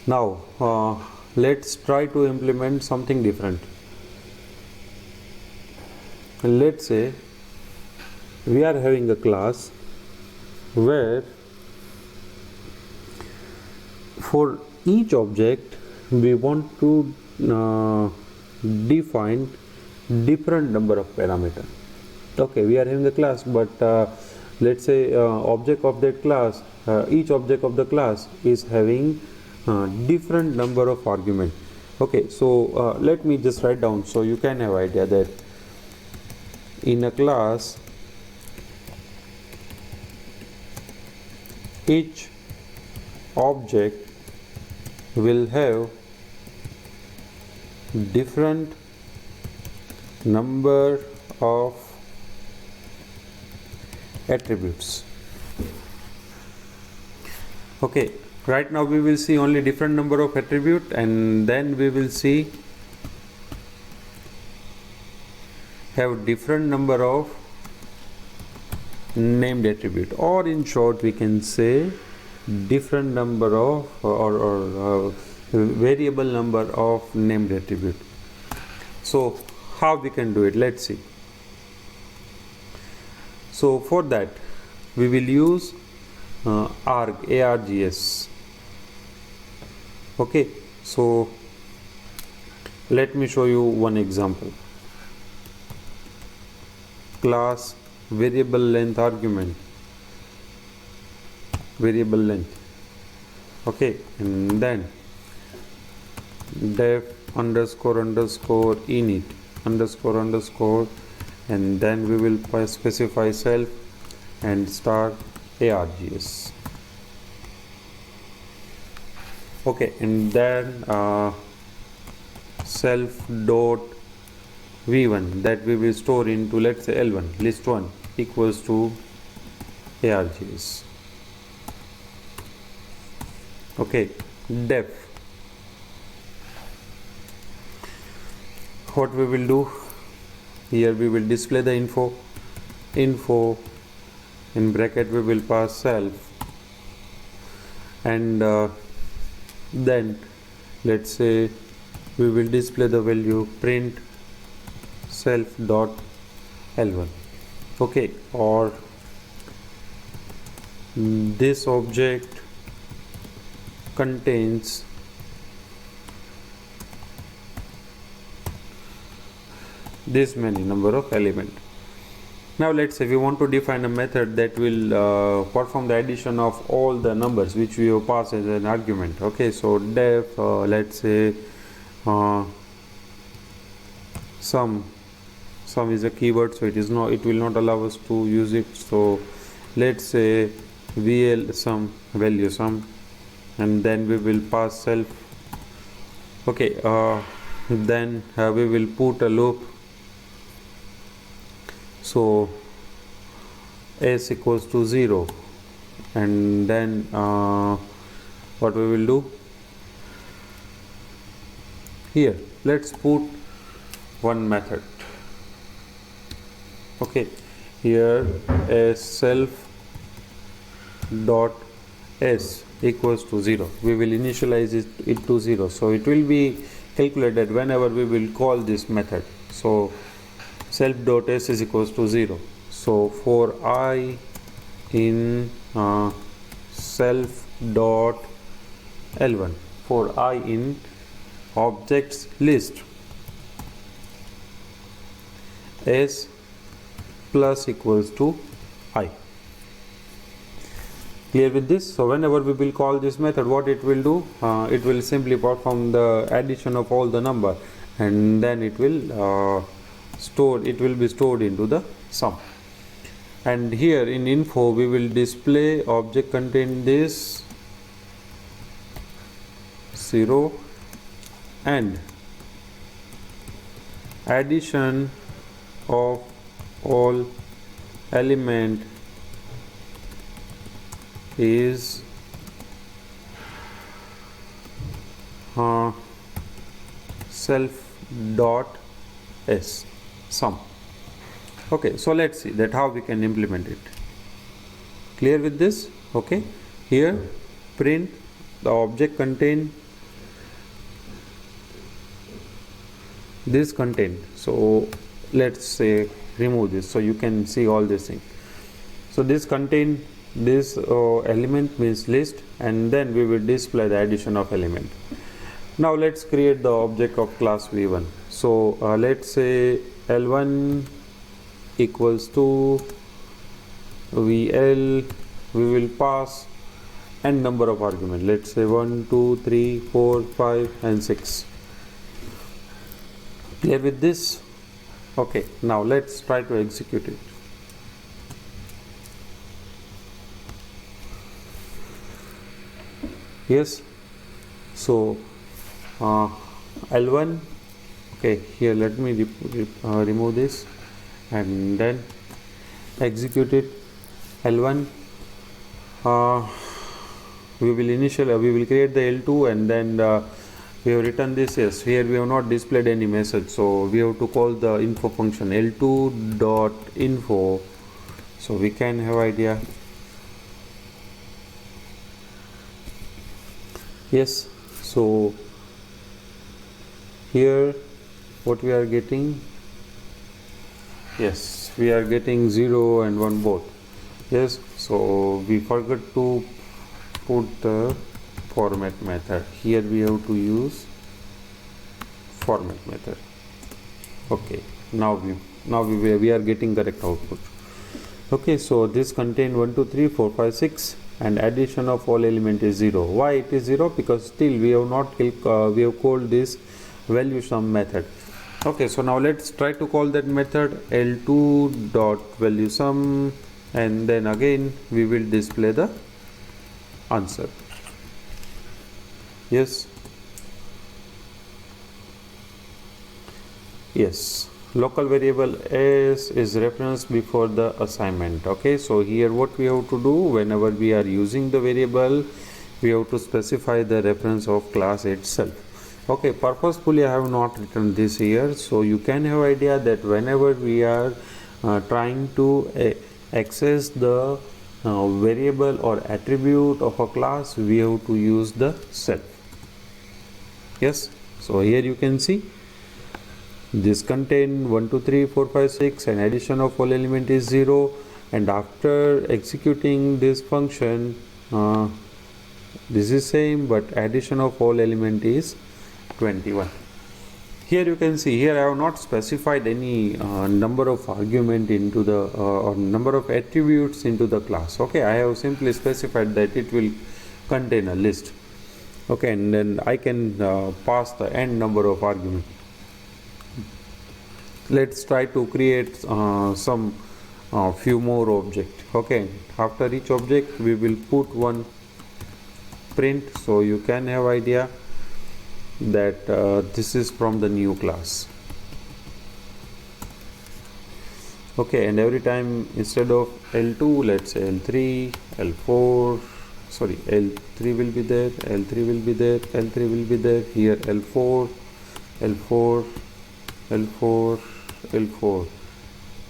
Now let's try to implement something different. Let's say we are having a class where for each object we want to define different number of parameters. Okay, we are having a class, but let's say object of that class, each object of the class is having different number of arguments. Okay, so let me just write down so you can have idea that in a class each object will have different number of attributes. Okay, right now we will see only different number of attribute, and then we will see have different number of named attribute, or in short we can say different number of or variable number of named attribute. So how we can do it, let's see. So for that we will use ARGS. Okay, so let me show you one example. Class variable length argument, variable length. Okay, and then def underscore underscore init underscore underscore, and then we will specify self and star ARGS. Okay, and then self dot v1 that we will store into, let's say, L1 list1 equals to ARGS. Okay, def, what we will do here, we will display the info in bracket we will pass self, and then let's say we will display the value print self dot L1. Okay, or this object contains this many number of element. Now let's say we want to define a method that will perform the addition of all the numbers which we have passed as an argument. Okay, so def let's say sum is a keyword, so it will not allow us to use it. So let's say vl sum, value sum, and then we will pass self. Okay, then we will put a loop. So s equals to 0, and then what we will do here, let's put one method. Okay, here as self dot s equals to 0, we will initialize it to 0, so it will be calculated whenever we will call this method. So self dot s is equals to 0. So for I in self dot L1, for I in objects list, s plus equals to I. Clear with this? So whenever we will call this method, what it will do, it will simply perform the addition of all the number, and then it will be stored into the sum. And here in info we will display object contain this 0, and addition of all element is self dot s sum. Okay, so let's see that how we can implement it. Clear with this? Okay, here print the object contain this content. So let's say remove this so you can see all this thing. So this contain this element means list, and then we will display the addition of element. Now let's create the object of class v1. So let's say l1 equals to vl. We will pass n number of arguments. Let's say 1 2 3 4 5 and 6. Clear with this? Okay, now let's try to execute it. Yes, so L1, okay, here let me remove this and then execute it. L1, we will create the L2, and then we have written this. Yes, here we have not displayed any message, so we have to call the info function L2 dot info, so we can have idea. Yes, so here what we are getting, yes, we are getting 0 and 1 both. Yes, so we forgot to put the format method. Here we have to use format method. Okay, now we are getting correct output. Okay, so this contain 1 2 3 4 5 6 and addition of all element is 0. Why it is 0? Because still we have not we have called this value sum method. Okay, so now let's try to call that method L2 dot value sum, and then again we will display the answer. Yes, yes, local variable s is reference before the assignment. Okay, so here what we have to do, whenever we are using the variable, we have to specify the reference of class itself. Okay, purposefully I have not written this here, so you can have idea that whenever we are trying to access the variable or attribute of a class, we have to use the self. Yes, so here you can see this contain 1 2 3 4 5 6 and addition of all element is 0, and after executing this function this is same, but addition of all element is 21. Here you can see, here I have not specified any number of argument into the or number of attributes into the class. Okay, I have simply specified that it will contain a list. Okay, and then I can pass the n number of arguments. Let's try to create some few more objects. Okay, after each object we will put one print, so you can have idea that this is from the new class. Okay, and every time instead of L2, let's say L3, L4, sorry, L3 will be there, L3 will be there, L3 will be there, here L4, L4, L4, L4.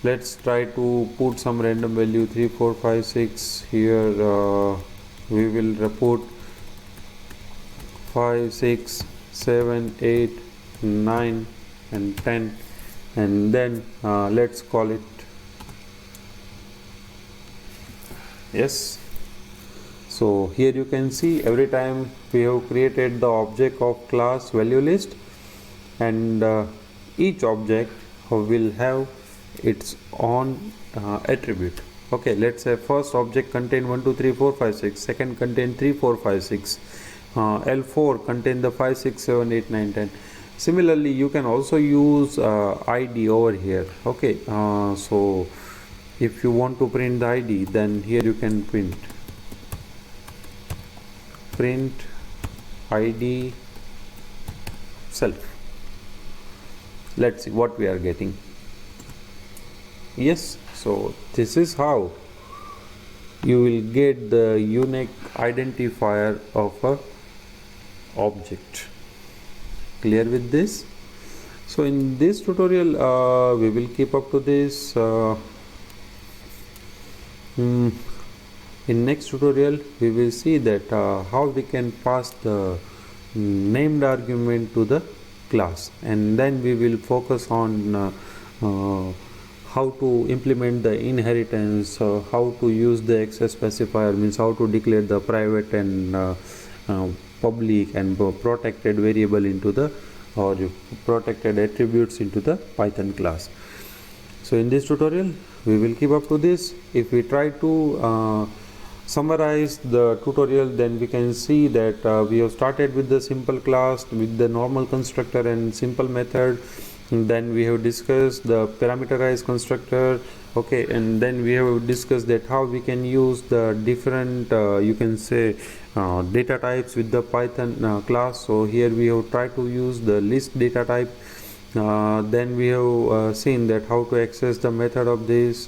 Let's try to put some random value 3 4 5 6. Here we will report 5 6 7 8 9 and 10, and then let's call it. Yes, so here you can see every time we have created the object of class value list, and each object will have its own attribute. Okay, let's say first object contain 1 2 3 4 5 6, second contain 3 4 5 6, L4 contain the 5 6 7 8 9 10. Similarly you can also use ID over here. Okay, so if you want to print the ID, then here you can print ID self. Let's see what we are getting. Yes, so this is how you will get the unique identifier of a object. Clear with this? So in this tutorial we will keep up to this. In next tutorial we will see that how we can pass the named argument to the class, and then we will focus on how to implement the inheritance, how to use the access specifier, means how to declare the private and public and protected variable into the, or protected attributes into the Python class. So in this tutorial we will keep up to this. If we try to summarize the tutorial, then we can see that we have started with the simple class with the normal constructor and simple method. And then we have discussed the parameterized constructor, okay, and then we have discussed that how we can use the different you can say data types with the Python class. So here we have tried to use the list data type. Then we have seen that how to access the method of this.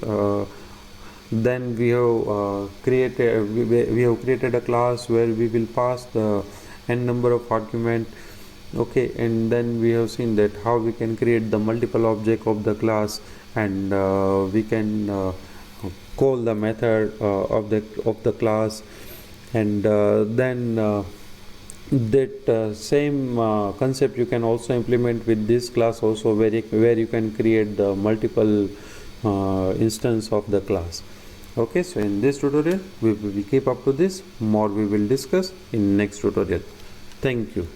Then we have created a class where we will pass the n number of argument, okay, and then we have seen that how we can create the multiple object of the class, and we can call the method of the class, and then that same concept you can also implement with this class also, where you can create the multiple instance of the class. Okay, so in this tutorial we will keep up to this. More we will discuss in next tutorial. Thank you.